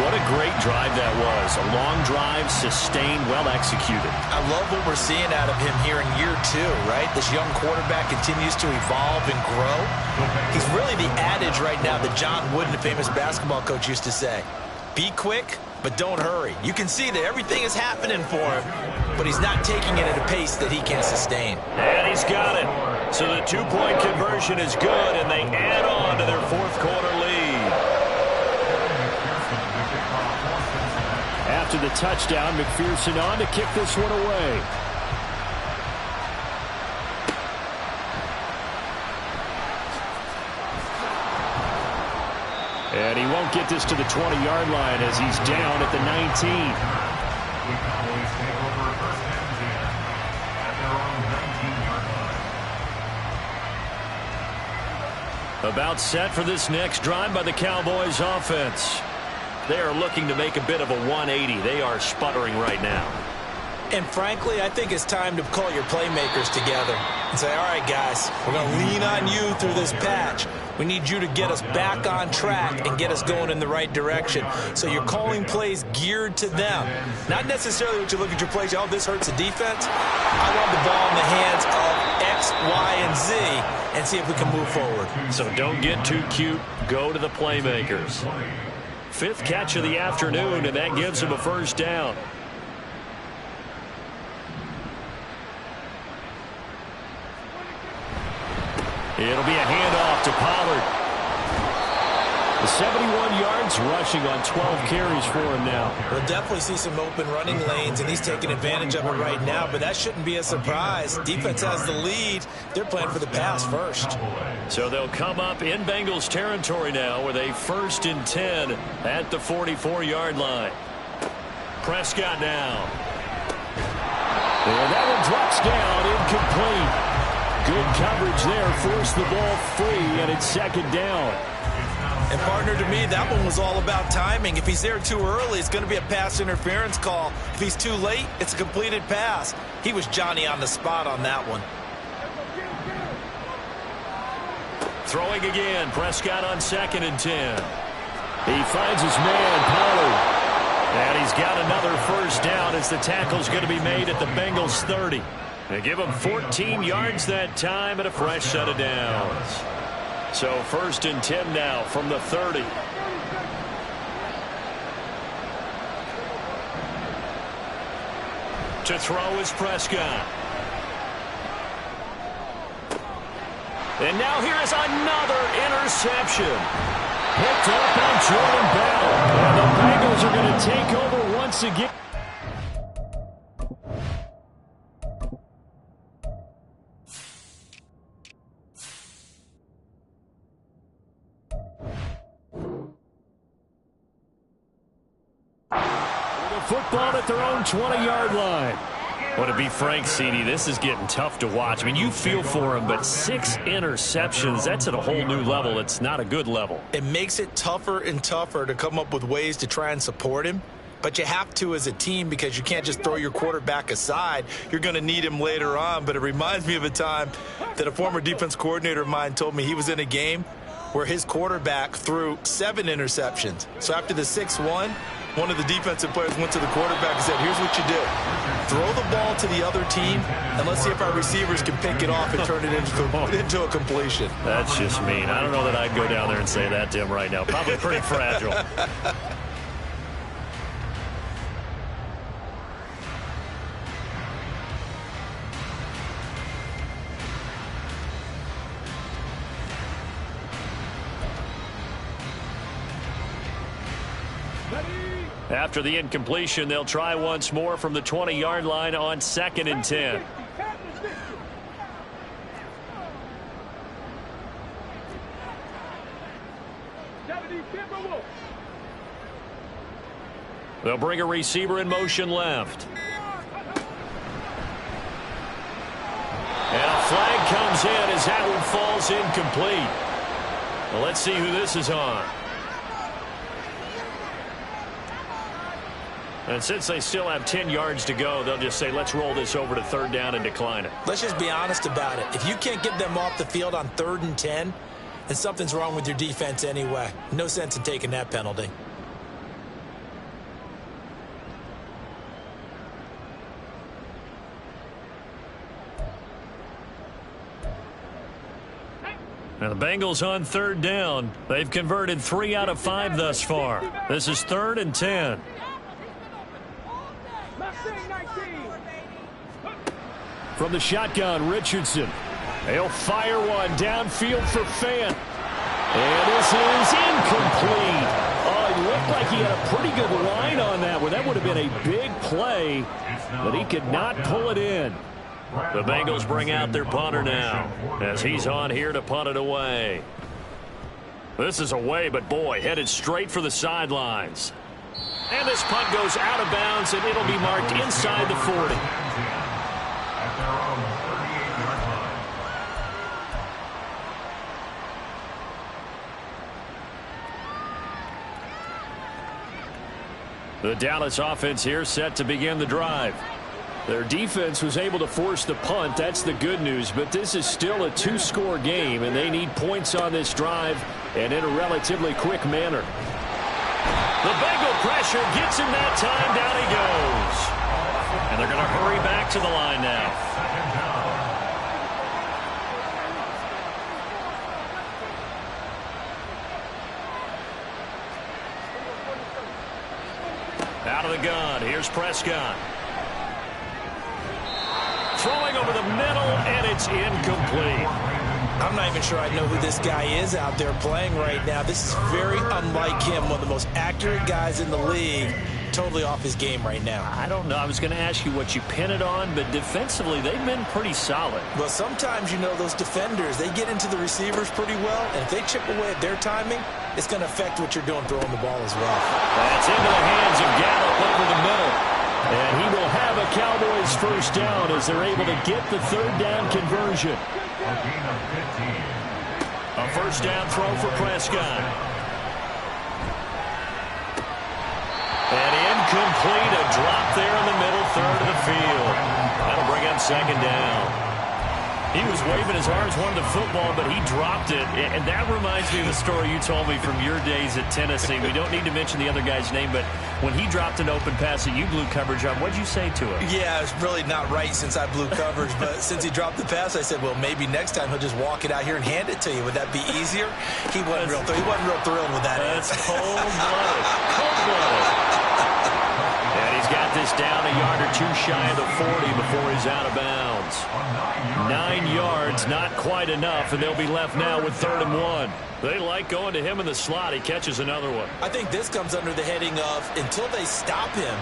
What a great drive that was. A long drive, sustained, well executed. I love what we're seeing out of him here in year 2, right? This young quarterback continues to evolve and grow. He's really the adage right now that John Wooden, the famous basketball coach, used to say. Be quick, but don't hurry. You can see that everything is happening for him, but he's not taking it at a pace that he can sustain. And he's got it. So the 2-point conversion is good, and they add on to their 4th quarter lead. After the touchdown, McPherson on to kick this one away. And he won't get this to the 20-yard line as he's down at the 19. The Cowboys take over 1st and 10 at their own 19-yard line. About set for this next drive by the Cowboys offense. They are looking to make a bit of a 180. They are sputtering right now. And frankly, I think it's time to call your playmakers together and say, all right, guys, we're going to lean on you through this patch. We need you to get us back on track and get us going in the right direction. So you're calling plays geared to them. Not necessarily what you look at your plays, oh, this hurts the defense. I want the ball in the hands of X, Y, and Z and see if we can move forward. So don't get too cute. Go to the playmakers. 5th catch of the afternoon, and that gives him a first down. It'll be a handoff to Pollard. 71 yards rushing on 12 carries for him now. We'll definitely see some open running lanes, and he's taking advantage of it right now, but that shouldn't be a surprise. Defense has the lead. They're playing for the pass first. So they'll come up in Bengals territory now with a 1st and 10 at the 44-yard line. Prescott now. And that one drops down, incomplete. Good coverage there, forced the ball free, and it's 2nd down. And partner, to me, that one was all about timing. If he's there too early, it's going to be a pass interference call. If he's too late, it's a completed pass. He was Johnny on the spot on that one. Throwing again, Prescott on 2nd and 10. He finds his man, Pollard. And he's got another first down as the tackle's going to be made at the Bengals 30. They give him 14 yards that time and a fresh set of downs. So 1st and 10 now from the 30. To throw is Prescott. And now here is another interception. Picked up on Jordan Bell. And the Bengals are going to take over once again. Football at their own 20-yard line. Well, to be frank, CD, this is getting tough to watch. I mean, you feel for him, but 6 interceptions, that's at a whole new level. It's not a good level. It makes it tougher and tougher to come up with ways to try and support him. But you have to as a team because you can't just throw your quarterback aside. You're going to need him later on. But it reminds me of a time that a former defense coordinator of mine told me he was in a game where his quarterback threw 7 interceptions. So after the 6-1, one of the defensive players went to the quarterback and said, here's what you do. Throw the ball to the other team, and let's see if our receivers can pick it off and turn it into a completion. That's just mean. I don't know that I'd go down there and say that to him right now. Probably pretty fragile. After the incompletion, they'll try once more from the 20-yard line on 2nd and 10. They'll bring a receiver in motion left. And a flag comes in as that one falls incomplete. Well, let's see who this is on. And since they still have 10 yards to go, they'll just say, let's roll this over to 3rd down and decline it. Let's just be honest about it. If you can't get them off the field on 3rd and 10, then something's wrong with your defense anyway. No sense in taking that penalty. Now the Bengals on 3rd down. They've converted 3 out of 5 thus far. This is 3rd and 10. From the shotgun, Richardson. He'll fire one downfield for Fant. And this is incomplete. Oh, it looked like he had a pretty good line on that one. That would have been a big play, but he could not pull it in. The Bengals bring out their punter now as he's on here to punt it away. This is away, but boy, headed straight for the sidelines. And this punt goes out of bounds, and it'll be marked inside the 40. The Dallas offense here set to begin the drive. Their defense was able to force the punt. That's the good news, but this is still a 2-score game, and they need points on this drive and in a relatively quick manner. The Bengal pressure gets him that time. Down he goes. And they're going to hurry back to the line now. Out of the gun, here's Prescott. Throwing over the middle, and it's incomplete. I'm not even sure I know who this guy is out there playing right now. This is very unlike him, one of the most accurate guys in the league. Totally off his game right now. I don't know. I was going to ask you what you pin it on, but defensively, they've been pretty solid. Well, sometimes, you know, those defenders, they get into the receivers pretty well, and if they chip away at their timing, it's going to affect what you're doing throwing the ball as well. That's into the hands of Gallup over the middle. And he will have a Cowboys first down as they're able to get the 3rd down conversion. A first down throw for Prescott. And incomplete, a drop there in the middle 3rd of the field. That'll bring up 2nd down. He was waving his arms, wanted the football, but he dropped it. And that reminds me of the story you told me from your days at Tennessee. We don't need to mention the other guy's name, but when he dropped an open pass that you blew coverage on, what'd you say to him? Yeah, it's really not right since I blew coverage, but since he dropped the pass, I said, well, maybe next time he'll just walk it out here and hand it to you. Would that be easier? He wasn't real thrilled with that. That's cold-blooded. Cold-blooded. And he's got this down a yard or two shy of the 40 before he's out of bounds. 9 yards, not quite enough, and they'll be left now with 3rd and 1. They like going to him in the slot. He catches another one. I think this comes under the heading of until they stop him,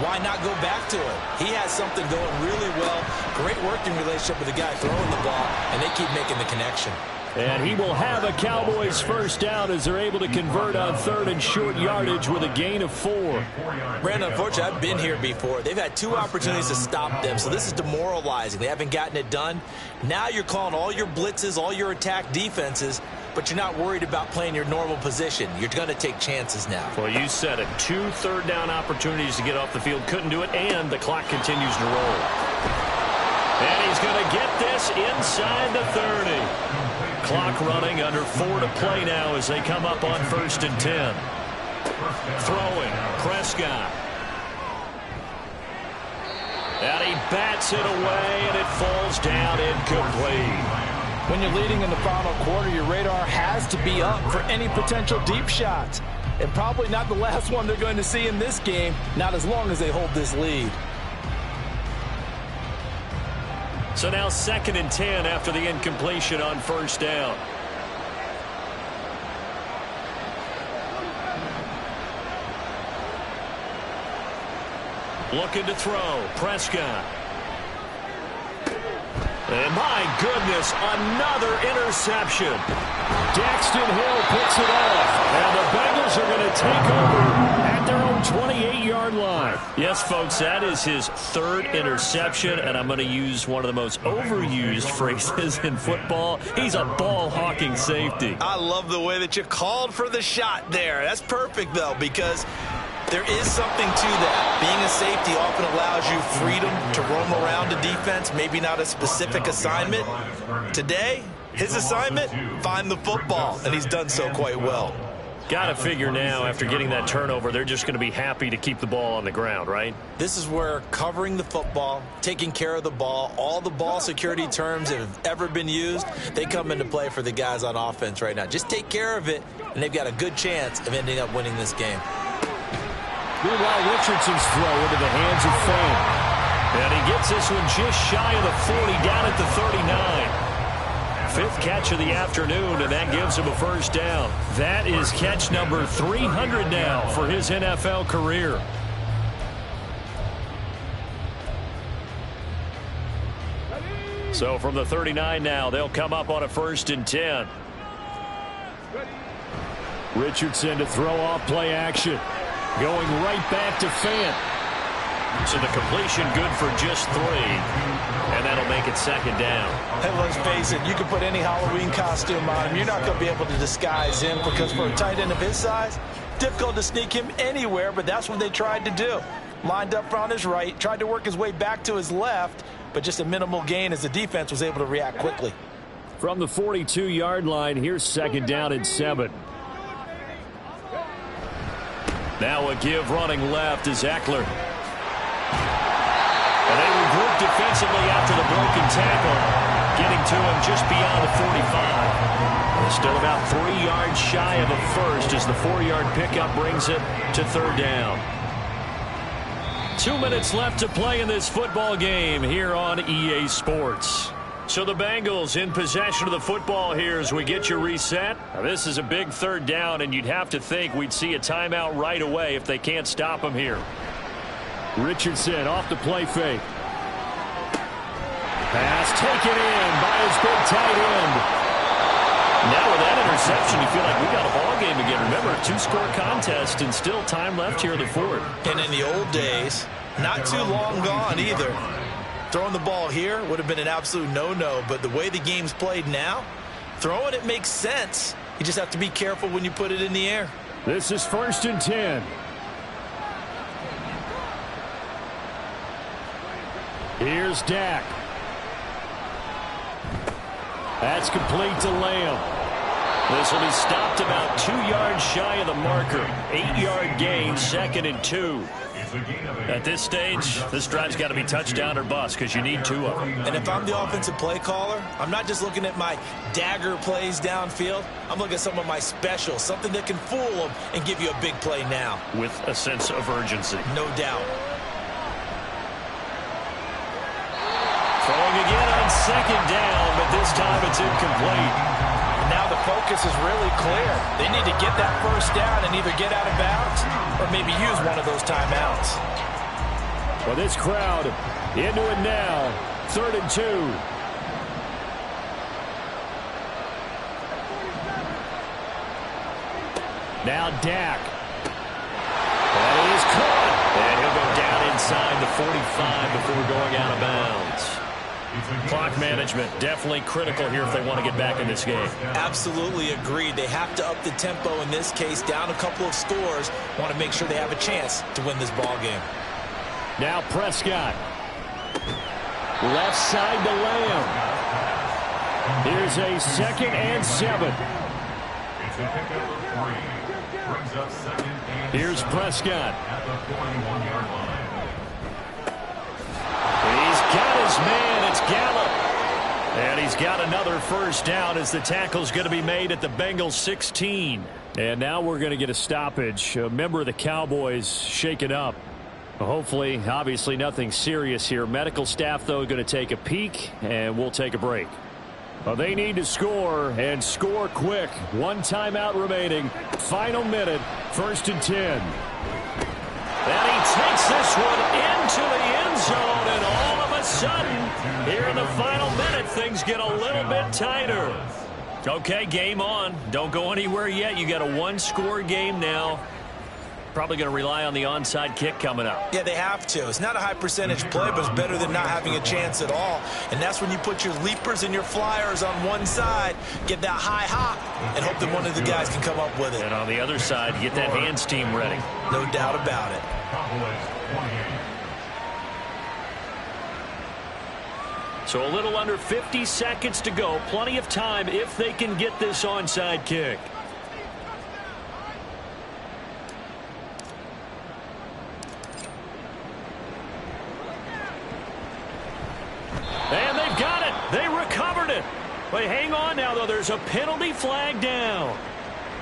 why not go back to it? He has something going really well. Great working relationship with the guy throwing the ball, and they keep making the connection. And he will have a Cowboys first down as they're able to convert on 3rd and short yardage with a gain of 4. Brandon, unfortunately, I've been here before. They've had 2 opportunities to stop them, so this is demoralizing. They haven't gotten it done. Now you're calling all your blitzes, all your attack defenses, but you're not worried about playing your normal position. You're going to take chances now. Well, you said it. 2 3rd down opportunities to get off the field. Couldn't do it, and the clock continues to roll. And he's going to get this inside the 30. Clock running, under 4 to play now as they come up on 1st and 10. Throwing, Prescott. And he bats it away, and it falls down incomplete. When you're leading in the final quarter, your radar has to be up for any potential deep shots. And probably not the last one they're going to see in this game, not as long as they hold this lead. So now 2nd and 10 after the incompletion on first down. Looking to throw. Prescott. And my goodness, another interception. Daxton Hill picks it off. And the Bengals are going to take over at their own 28-yard line. Yes, folks, that is his 3rd interception, and I'm going to use one of the most overused phrases in football. He's a ball-hawking safety. I love the way that you called for the shot there. That's perfect, though, because there is something to that. Being a safety often allows you freedom to roam around a defense, maybe not a specific assignment. Today, his assignment, find the football, and he's done so quite well. Got to figure now, after getting that turnover, they're just going to be happy to keep the ball on the ground, right? This is where covering the football, taking care of the ball, all the ball security terms that have ever been used, they come into play for the guys on offense right now. Just take care of it, and they've got a good chance of ending up winning this game. Meanwhile, Richardson's throw into the hands of Fame. And he gets this one just shy of the 40, down at the 39. 5th catch of the afternoon, and that gives him a first down. That is catch number 300 now for his NFL career. So from the 39 now, they'll come up on a 1st and 10. Richardson to throw off play action. Going right back to Fant. So the completion good for just 3. And that'll make it 2nd down. And let's face it, you can put any Halloween costume on him. You're not going to be able to disguise him because for a tight end of his size, difficult to sneak him anywhere, but that's what they tried to do. Lined up on his right, tried to work his way back to his left, but just a minimal gain as the defense was able to react quickly. From the 42-yard line, here's 2nd down and 7. Now a give running left is Eckler. And they regroup defensively after the broken tackle, getting to him just beyond the 45. They're still about 3 yards shy of a first as the 4-yard pickup brings it to 3rd down. 2 minutes left to play in this football game here on EA Sports. So the Bengals in possession of the football here as we get you reset. Now this is a big 3rd down, and you'd have to think we'd see a timeout right away if they can't stop him here. Richardson off the play fake. Pass taken in by his big tight end. Now with that interception, you feel like we got a ball game again. Remember, 2-score contest and still time left here in the 4th. And in the old days, not too long gone either. Throwing the ball here would have been an absolute no-no, but the way the game's played now, throwing it makes sense. You just have to be careful when you put it in the air. This is 1st and 10. Here's Dak. That's complete to Lamb. This will be stopped about 2 yards shy of the marker. 8-yard gain, 2nd and 2. At this stage, this drive's got to be touchdown or bust because you need 2 of them. And if I'm the offensive play caller, I'm not just looking at my dagger plays downfield. I'm looking at some of my specials, something that can fool them and give you a big play now. With a sense of urgency. No doubt. Throwing again on 2nd down, but this time it's incomplete. Now the focus is really clear. They need to get that first down and either get out of bounds or maybe use one of those timeouts. Well, this crowd into it now. 3rd and 2. Now Dak. That is caught. And he'll go down inside the 45 before going out of bounds. Clock management definitely critical here if they want to get back in this game. Absolutely agreed. They have to up the tempo in this case, down a couple of scores. Want to make sure they have a chance to win this ball game. Now Prescott. Left side to Lamb. Here's a 2nd and 7. It's a pickup of 3. Brings up 2nd and 7. Here's Prescott. At the 41-yard line. his man. It's Gallup. And he's got another first down as the tackle's going to be made at the Bengals 16. And now we're going to get a stoppage. A member of the Cowboys shaken up. Hopefully, obviously nothing serious here. Medical staff, though, going to take a peek, and we'll take a break. Well, they need to score, and score quick. One timeout remaining. Final minute, 1st and 10. And he takes this one into the end zone, and all of a sudden, here in the final minute, things get a little bit tighter. Okay, game on. Don't go anywhere yet. You got a one-score game now. Probably going to rely on the onside kick coming up. Yeah, they have to. It's not a high percentage play, but it's better than not having a chance at all. And that's when you put your leapers and your flyers on one side, get that high hop, and hope that one of the guys can come up with it. And on the other side, get that hands team ready. No doubt about it. So a little under 50 seconds to go. Plenty of time if they can get this onside kick. And they've got it. They recovered it. But hang on now, though. There's a penalty flag down.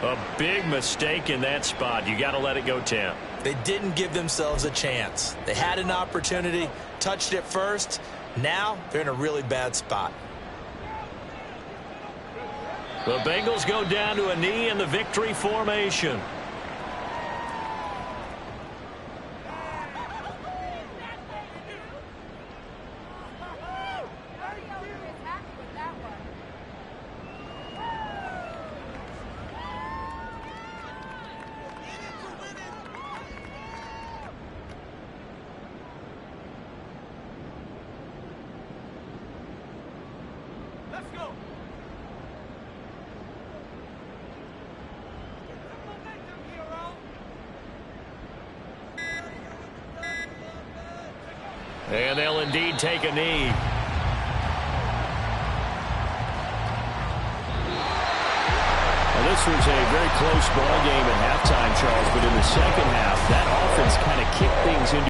A big mistake in that spot. You got to let it go, Tim. They didn't give themselves a chance. They had an opportunity, touched it first. Now they're in a really bad spot. The Bengals go down to a knee in the victory formation. And they'll indeed take a knee. Well, this was a very close ball game at halftime, Charles, but in the second half, that offense kind of kicked things into